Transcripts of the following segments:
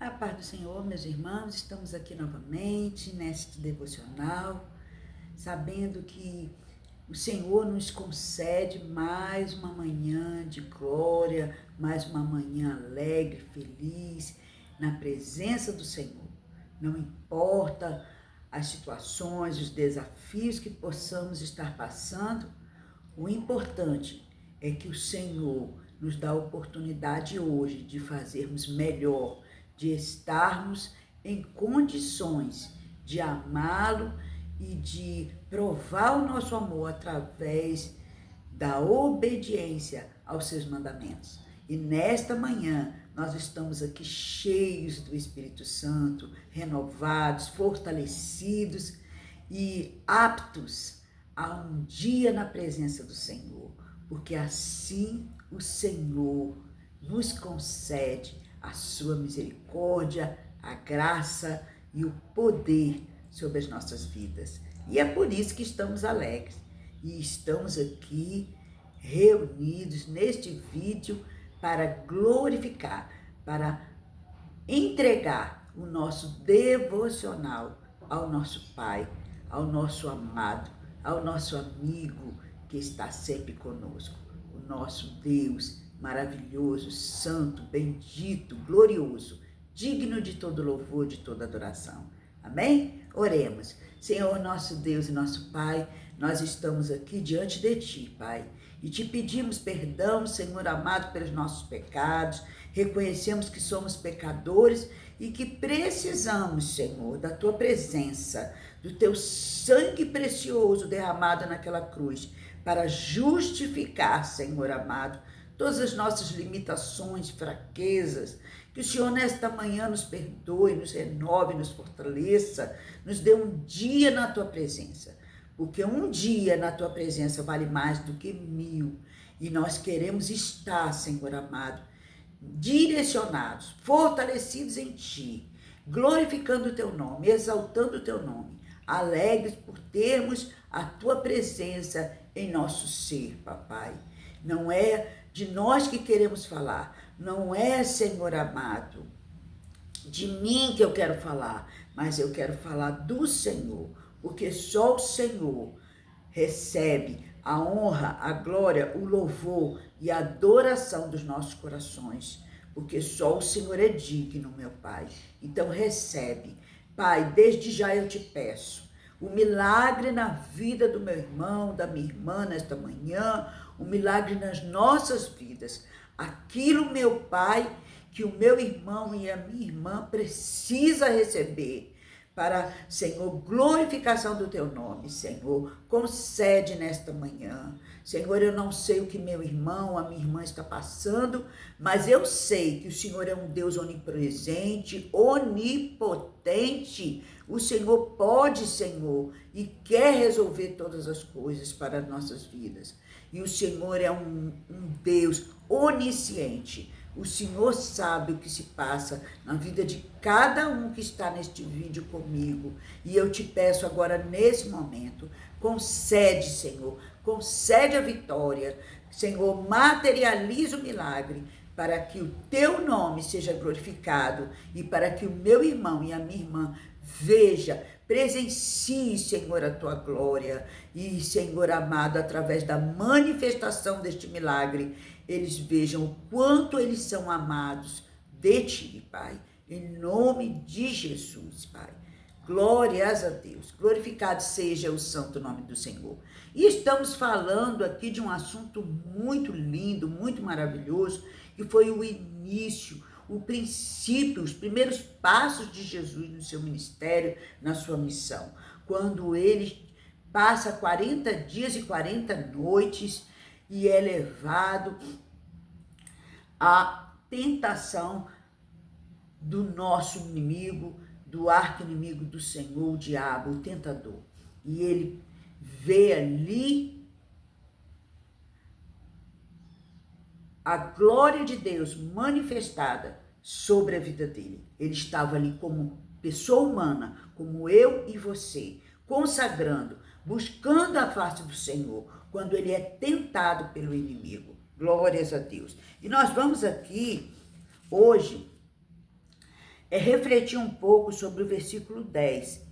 A paz do Senhor, meus irmãos, estamos aqui novamente neste devocional, sabendo que o Senhor nos concede mais uma manhã de glória, mais uma manhã alegre, feliz, na presença do Senhor. Não importa as situações, os desafios que possamos estar passando, o importante é que o Senhor nos dá a oportunidade hoje de fazermos melhor, de estarmos em condições de amá-lo e de provar o nosso amor através da obediência aos seus mandamentos. E nesta manhã nós estamos aqui cheios do Espírito Santo, renovados, fortalecidos e aptos a um dia na presença do Senhor, porque assim o Senhor nos concede a sua misericórdia, a graça e o poder sobre as nossas vidas. E é por isso que estamos alegres e estamos aqui reunidos neste vídeo para glorificar, para entregar o nosso devocional ao nosso Pai, ao nosso amado, ao nosso amigo que está sempre conosco, o nosso Deus maravilhoso, santo, bendito, glorioso, digno de todo louvor, de toda adoração. Amém? Oremos. Senhor, nosso Deus e nosso Pai, nós estamos aqui diante de Ti, Pai, e te pedimos perdão, Senhor amado, pelos nossos pecados. Reconhecemos que somos pecadores e que precisamos, Senhor, da Tua presença, do Teu sangue precioso derramado naquela cruz, para justificar, Senhor amado, todas as nossas limitações, fraquezas. Que o Senhor nesta manhã nos perdoe, nos renove, nos fortaleça, nos dê um dia na Tua presença, porque um dia na Tua presença vale mais do que 1000, e nós queremos estar, Senhor amado, direcionados, fortalecidos em Ti, glorificando o Teu nome, exaltando o Teu nome, alegres por termos a Tua presença em nosso ser, Papai. Não é de nós que queremos falar, não é, Senhor amado, de mim que eu quero falar, mas eu quero falar do Senhor, porque só o Senhor recebe a honra, a glória, o louvor e a adoração dos nossos corações, porque só o Senhor é digno, meu Pai. Então recebe, Pai, desde já eu te peço, o milagre na vida do meu irmão, da minha irmã nesta manhã, o milagre nas nossas vidas. Aquilo, meu Pai, que o meu irmão e a minha irmã precisa receber para, Senhor, glorificação do Teu nome, Senhor. Concede nesta manhã. Senhor, eu não sei o que meu irmão, a minha irmã está passando, mas eu sei que o Senhor é um Deus onipresente, onipotente. O Senhor pode, Senhor, e quer resolver todas as coisas para as nossas vidas. E o Senhor é um Deus onisciente. O Senhor sabe o que se passa na vida de cada um que está neste vídeo comigo. E eu te peço agora, nesse momento, concede, Senhor, concede a vitória. Senhor, materializa o milagre para que o Teu nome seja glorificado e para que o meu irmão e a minha irmã veja, presencie, Senhor, a Tua glória. E, Senhor amado, através da manifestação deste milagre, eles vejam o quanto eles são amados de Ti, Pai. Em nome de Jesus, Pai. Glórias a Deus. Glorificado seja o santo nome do Senhor. E estamos falando aqui de um assunto muito lindo, muito maravilhoso, que foi o início, o princípio, os primeiros passos de Jesus no seu ministério, na sua missão. Quando ele passa 40 dias e 40 noites e é levado à tentação do nosso inimigo, do arqui-inimigo do Senhor, o diabo, o tentador. E ele vê ali a glória de Deus manifestada sobre a vida dele. Ele estava ali como pessoa humana, como eu e você, consagrando, buscando a face do Senhor, quando ele é tentado pelo inimigo. Glórias a Deus. E nós vamos aqui, hoje, é refletir um pouco sobre o versículo 10,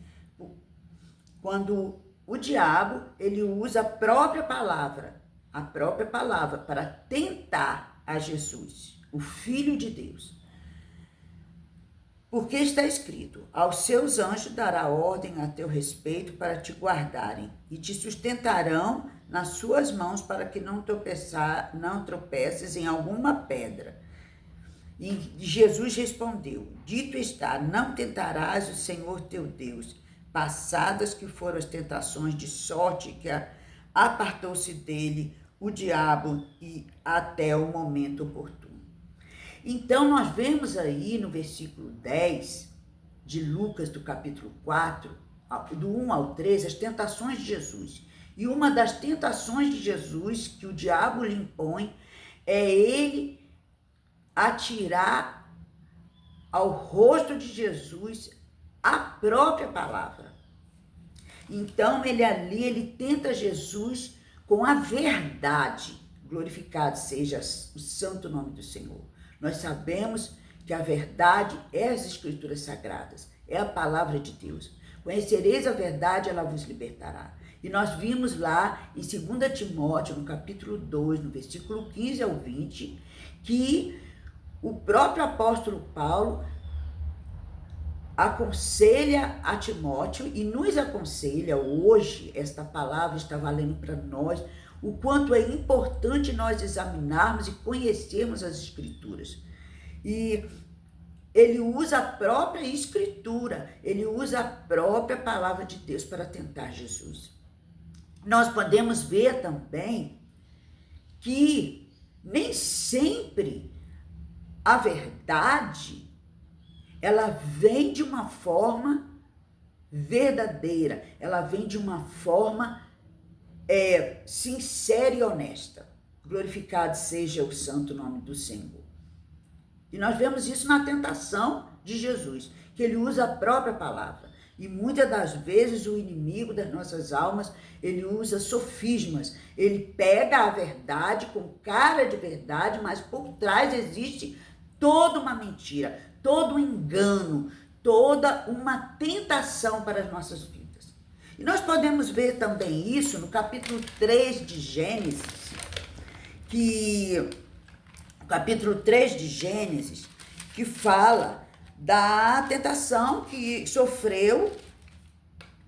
quando o diabo, ele usa a própria palavra para tentar a Jesus, o Filho de Deus. Porque está escrito: aos seus anjos dará ordem a teu respeito para te guardarem e te sustentarão nas suas mãos para que não tropeces em alguma pedra. E Jesus respondeu: dito está, não tentarás o Senhor teu Deus. Passadas que foram as tentações, de sorte que apartou-se dele o diabo e até o momento oportuno. Então, nós vemos aí no versículo 10 de Lucas, do capítulo 4, do 1 ao 13, as tentações de Jesus. E uma das tentações de Jesus que o diabo lhe impõe é ele atirar ao rosto de Jesus a própria palavra. Então, ele tenta Jesus com a verdade. Glorificado seja o santo nome do Senhor. Nós sabemos que a verdade é as Escrituras Sagradas, é a palavra de Deus. Conhecereis a verdade, ela vos libertará. E nós vimos lá em 2 Timóteo, no capítulo 2, no versículo 15 ao 20, que o próprio apóstolo Paulo aconselha a Timóteo e nos aconselha hoje, esta palavra está valendo para nós, o quanto é importante nós examinarmos e conhecermos as Escrituras. E ele usa a própria Escritura, ele usa a própria palavra de Deus para tentar Jesus. Nós podemos ver também que nem sempre a verdade ela vem de uma forma verdadeira, ela vem de uma forma sincera e honesta. Glorificado seja o santo nome do Senhor. E nós vemos isso na tentação de Jesus, que ele usa a própria palavra. E muitas das vezes o inimigo das nossas almas, ele usa sofismas. Ele pega a verdade com cara de verdade, mas por trás existe toda uma mentira, todo um engano, toda uma tentação para as nossas vidas. E nós podemos ver também isso no capítulo 3 de Gênesis, que fala da tentação que sofreu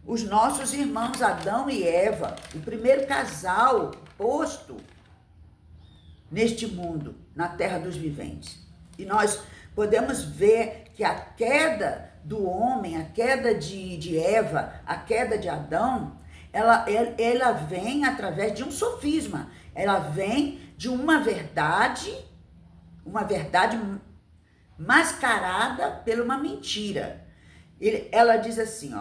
os nossos irmãos Adão e Eva, o primeiro casal posto neste mundo, na terra dos viventes. E nós podemos ver que a queda do homem, a queda de Eva, a queda de Adão, ela vem através de um sofisma, ela vem de uma verdade mascarada por uma mentira. Ela diz assim,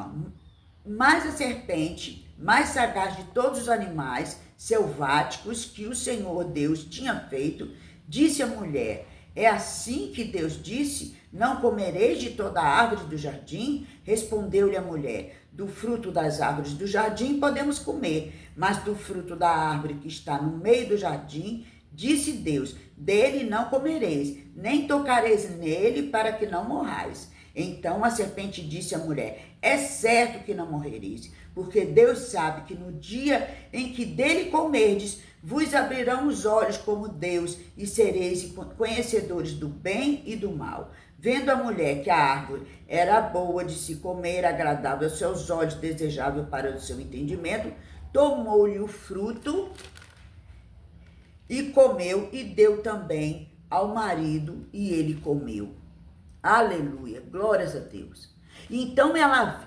mas a serpente, mais sagaz de todos os animais selváticos que o Senhor Deus tinha feito, disse à mulher: é assim que Deus disse, não comereis de toda a árvore do jardim? Respondeu-lhe a mulher: do fruto das árvores do jardim podemos comer, mas do fruto da árvore que está no meio do jardim, disse Deus, dele não comereis, nem tocareis nele, para que não morrais. Então a serpente disse à mulher: é certo que não morrereis, porque Deus sabe que no dia em que dele comerdes, vos abrirão os olhos como Deus, e sereis conhecedores do bem e do mal. Vendo a mulher que a árvore era boa de se comer, agradável aos seus olhos, desejável para o seu entendimento, tomou-lhe o fruto e comeu, e deu também ao marido, e ele comeu. Aleluia, glórias a Deus. Então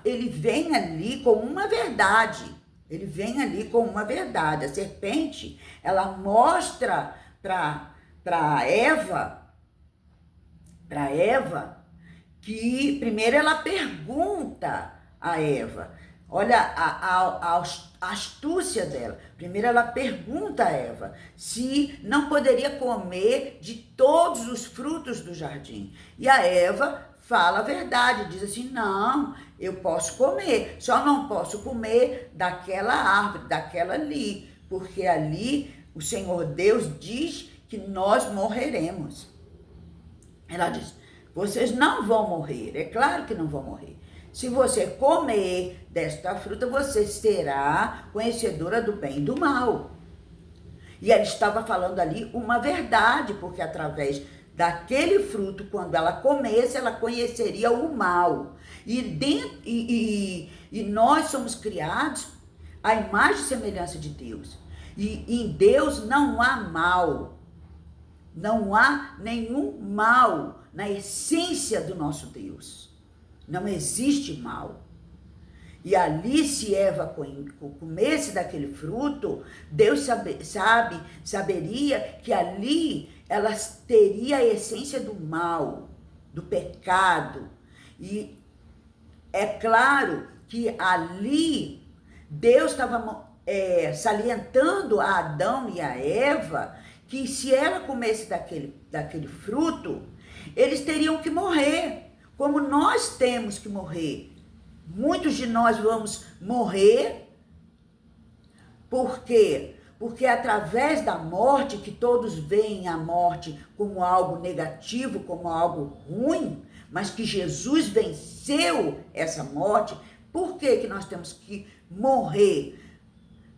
ele vem ali com uma verdade. Ele vem ali com uma verdade. A serpente, ela mostra para Eva, que primeiro ela pergunta a Eva. Olha a astúcia dela. Primeiro ela pergunta a Eva se não poderia comer de todos os frutos do jardim. E a Eva fala a verdade, diz assim: não, eu posso comer, só não posso comer daquela árvore, daquela ali, porque ali o Senhor Deus diz que nós morreremos. Ela diz: Vocês não vão morrer, é claro que não vão morrer. Se você comer desta fruta, você será conhecedora do bem e do mal. E ela estava falando ali uma verdade, porque através daquele fruto, quando ela comesse, ela conheceria o mal. E nós somos criados à imagem e semelhança de Deus. E em Deus não há mal. Não há nenhum mal na essência do nosso Deus. Não existe mal. E ali, se Eva comesse daquele fruto, Deus saberia que ali ela teria a essência do mal, do pecado. E é claro que ali Deus estava salientando a Adão e a Eva que se ela comesse daquele fruto, eles teriam que morrer, como nós temos que morrer. Muitos de nós vamos morrer. Por quê? Porque através da morte, que todos veem a morte como algo negativo, como algo ruim, mas que Jesus venceu essa morte. Por que nós temos que morrer?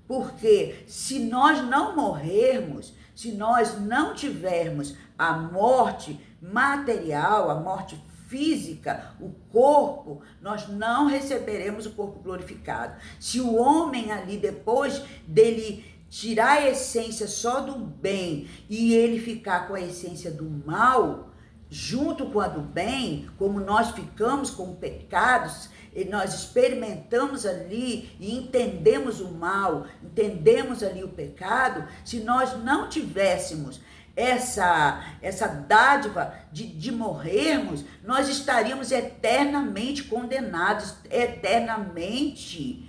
Porque se nós não morrermos, se nós não tivermos a morte material, a morte física, o corpo, nós não receberemos o corpo glorificado. Se o homem ali, depois dele tirar a essência só do bem e ele ficar com a essência do mal, junto com a do bem, como nós ficamos com pecados, e nós experimentamos ali e entendemos o mal, entendemos ali o pecado, se nós não tivéssemos essa dádiva de morrermos, nós estaríamos eternamente condenados, eternamente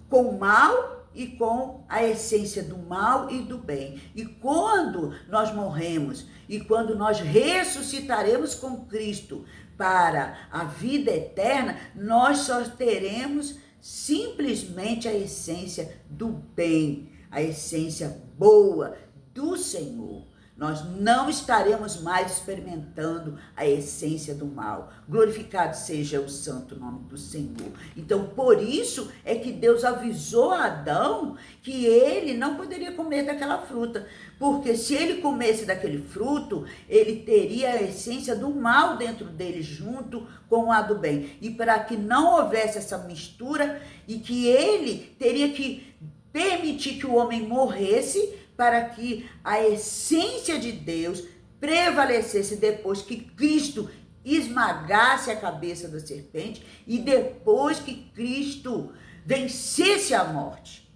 com o mal e com a essência do mal e do bem. E quando nós morremos e quando nós ressuscitaremos com Cristo para a vida eterna, nós só teremos simplesmente a essência do bem, a essência boa do Senhor. Nós não estaremos mais experimentando a essência do mal. Glorificado seja o santo nome do Senhor. Então, por isso é que Deus avisou a Adão que ele não poderia comer daquela fruta. Porque se ele comesse daquele fruto, ele teria a essência do mal dentro dele, junto com a do bem. E para que não houvesse essa mistura, e que ele teria que permitir que o homem morresse, para que a essência de Deus prevalecesse depois que Cristo esmagasse a cabeça da serpente e depois que Cristo vencesse a morte.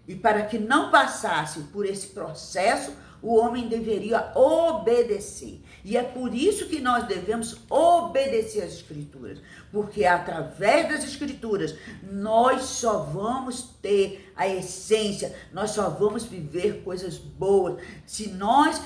E para que não passasse por esse processo, o homem deveria obedecer. E é por isso que nós devemos obedecer às Escrituras. Porque através das Escrituras, nós só vamos ter a essência, nós só vamos viver coisas boas. Se nós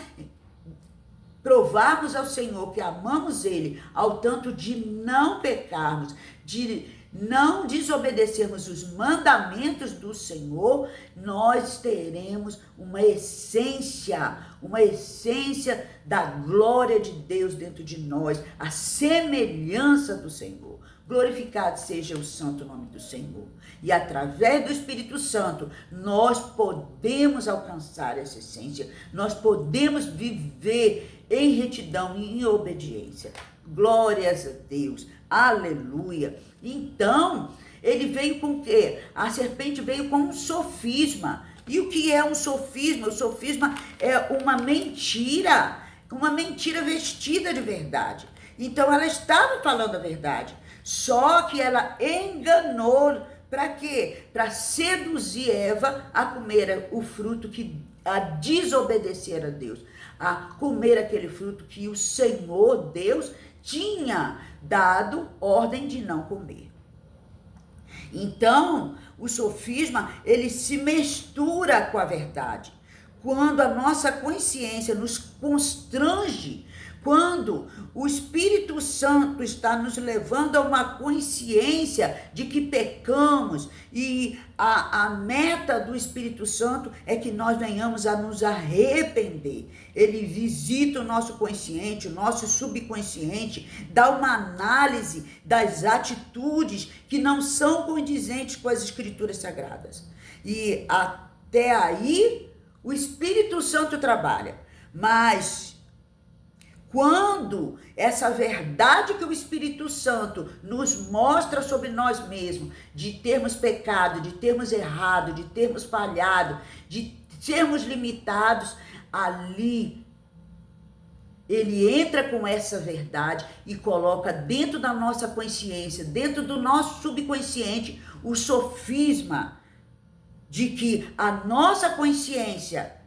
provarmos ao Senhor que amamos Ele, ao tanto de não pecarmos, de não desobedecermos os mandamentos do Senhor, nós teremos uma essência da glória de Deus dentro de nós, a semelhança do Senhor. Glorificado seja o santo nome do Senhor. E através do Espírito Santo, nós podemos alcançar essa essência, nós podemos viver em retidão e em obediência. Glórias a Deus, aleluia. Então, ele veio com o quê? A serpente veio com um sofisma. E o que é um sofisma? O sofisma é uma mentira vestida de verdade. Então, ela estava falando a verdade, só que ela enganou. Para quê? Para seduzir Eva a comer o fruto, a desobedecer a Deus, a comer aquele fruto que o Senhor Deus tinha dado ordem de não comer. Então, o sofisma, ele se mistura com a verdade. Quando a nossa consciência nos constrange Quando o Espírito Santo está nos levando a uma consciência de que pecamos, e a meta do Espírito Santo é que nós venhamos a nos arrepender. Ele visita o nosso consciente, o nosso subconsciente, dá uma análise das atitudes que não são condizentes com as Escrituras Sagradas. E até aí, o Espírito Santo trabalha. Mas quando essa verdade que o Espírito Santo nos mostra sobre nós mesmos, de termos pecado, de termos errado, de termos falhado, de sermos limitados, ali ele entra com essa verdade e coloca dentro da nossa consciência, dentro do nosso subconsciente, o sofisma de que a nossa consciência,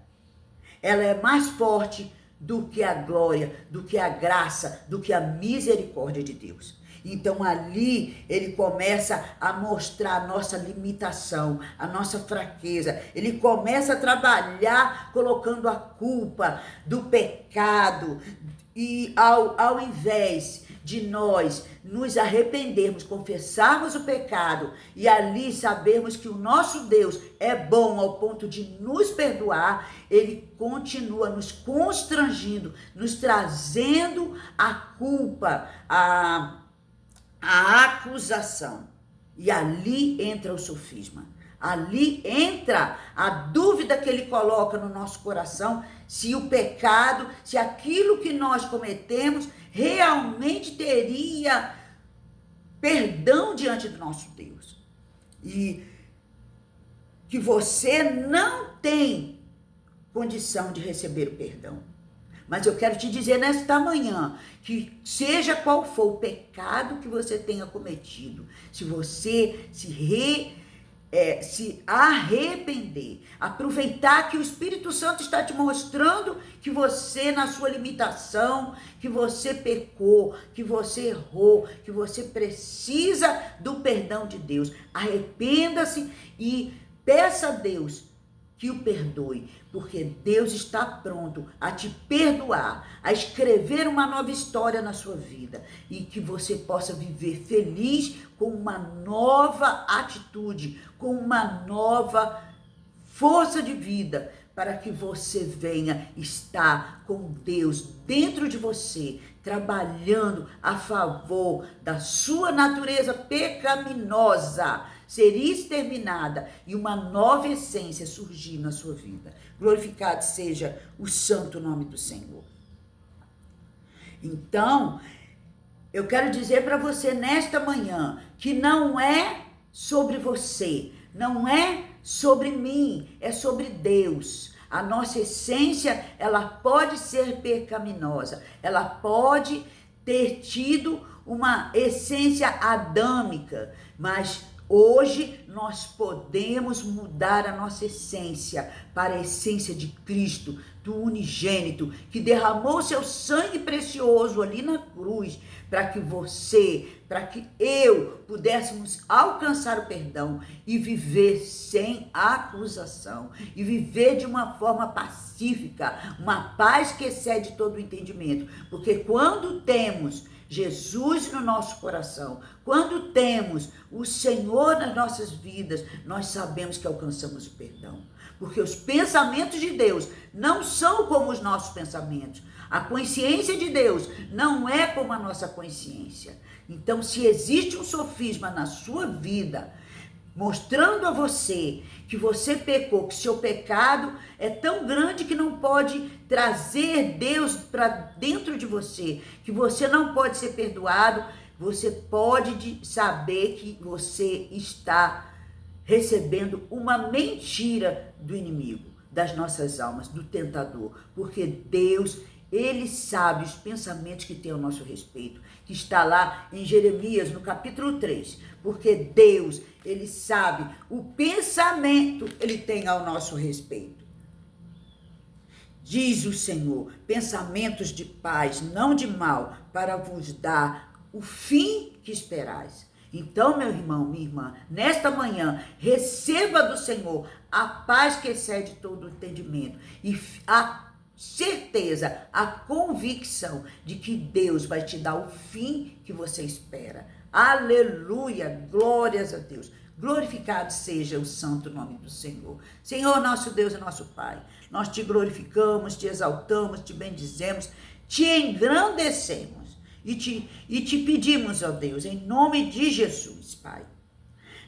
ela é mais forte do que a glória, do que a graça, do que a misericórdia de Deus. Então ali ele começa a mostrar a nossa limitação, a nossa fraqueza. Ele começa a trabalhar colocando a culpa do pecado. E ao invés de nós nos arrependermos, confessarmos o pecado e ali sabermos que o nosso Deus é bom ao ponto de nos perdoar, ele continua nos constrangindo, nos trazendo a culpa, a acusação. E ali entra o sofisma. Ali entra a dúvida que ele coloca no nosso coração, se o pecado, se aquilo que nós cometemos realmente teria perdão diante do nosso Deus. E que você não tem condição de receber o perdão. Mas eu quero te dizer nesta manhã que seja qual for o pecado que você tenha cometido, se você se arrepender, aproveitar que o Espírito Santo está te mostrando que você, na sua limitação, que você pecou, que você errou, que você precisa do perdão de Deus. Arrependa-se e peça a Deus que o perdoe, porque Deus está pronto a te perdoar, a escrever uma nova história na sua vida e que você possa viver feliz com uma nova atitude, com uma nova força de vida, para que você venha estar com Deus dentro de você, trabalhando a favor da sua natureza pecaminosa ser exterminada e uma nova essência surgir na sua vida. Glorificado seja o santo nome do Senhor. Então, eu quero dizer para você nesta manhã que não é sobre você, não é sobre mim, é sobre Deus. A nossa essência, ela pode ser pecaminosa, ela pode ter tido uma essência adâmica, mas hoje nós podemos mudar a nossa essência para a essência de Cristo, do unigênito, que derramou seu sangue precioso ali na cruz, para que você, para que eu pudéssemos alcançar o perdão e viver sem acusação, e viver de uma forma pacífica, uma paz que excede todo o entendimento, porque quando temos Jesus no nosso coração, quando temos o Senhor nas nossas vidas, nós sabemos que alcançamos o perdão. Porque os pensamentos de Deus não são como os nossos pensamentos. A consciência de Deus não é como a nossa consciência. Então, se existe um sofisma na sua vida, mostrando a você que você pecou, que seu pecado é tão grande que não pode trazer Deus para dentro de você, que você não pode ser perdoado, você pode saber que você está recebendo uma mentira do inimigo, das nossas almas, do tentador, porque Deus, ele sabe os pensamentos que tem ao nosso respeito, que está lá em Jeremias, no capítulo 3, porque Deus, ele sabe o pensamento que ele tem ao nosso respeito. Diz o Senhor, pensamentos de paz, não de mal, para vos dar o fim que esperais. Então, meu irmão, minha irmã, nesta manhã, receba do Senhor a paz que excede todo o entendimento e certeza, a convicção de que Deus vai te dar o fim que você espera. Aleluia, glórias a Deus. Glorificado seja o santo nome do Senhor. Senhor, nosso Deus e nosso Pai, nós te glorificamos, te exaltamos, te bendizemos, te engrandecemos e te pedimos, ó Deus, em nome de Jesus, Pai,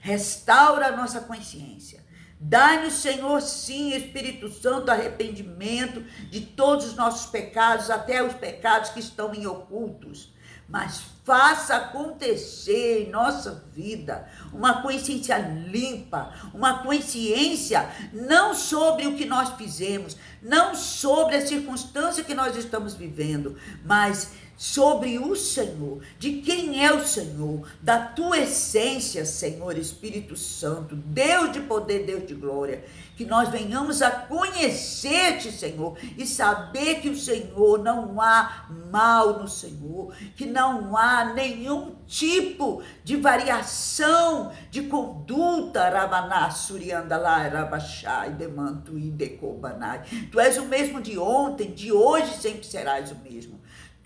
restaura a nossa consciência. Dai-nos, Senhor, sim, Espírito Santo, arrependimento de todos os nossos pecados, até os pecados que estão em ocultos. Mas faça acontecer em nossa vida uma consciência limpa, uma consciência não sobre o que nós fizemos, não sobre a circunstância que nós estamos vivendo, mas sobre o Senhor, de quem é o Senhor, da tua essência, Senhor Espírito Santo, Deus de poder, Deus de glória, que nós venhamos a conhecer-te, Senhor, e saber que o Senhor, não há mal no Senhor, que não há nenhum tipo de variação de conduta, Rabaná, Suriandalai, Rabachai, Demantu e Decobanai. Tu és o mesmo de ontem, de hoje sempre serás o mesmo.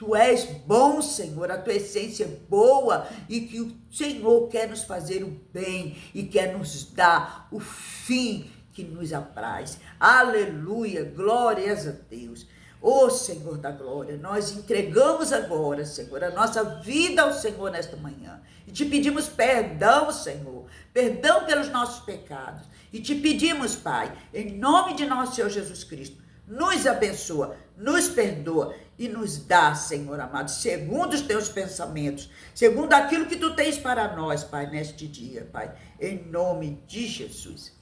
Tu és bom, Senhor, a tua essência é boa e que o Senhor quer nos fazer o bem e quer nos dar o fim que nos apraz. Aleluia, glórias a Deus. Ô Senhor da glória, nós entregamos agora, Senhor, a nossa vida ao Senhor nesta manhã. E te pedimos perdão, Senhor, perdão pelos nossos pecados. E te pedimos, Pai, em nome de nosso Senhor Jesus Cristo, nos abençoa, nos perdoa e nos dá, Senhor amado, segundo os teus pensamentos, segundo aquilo que tu tens para nós, Pai, neste dia, Pai, em nome de Jesus.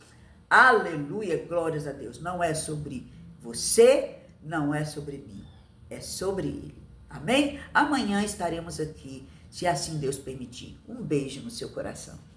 Aleluia, glórias a Deus. Não é sobre você, não é sobre mim, é sobre Ele. Amém? Amanhã estaremos aqui, se assim Deus permitir. Um beijo no seu coração.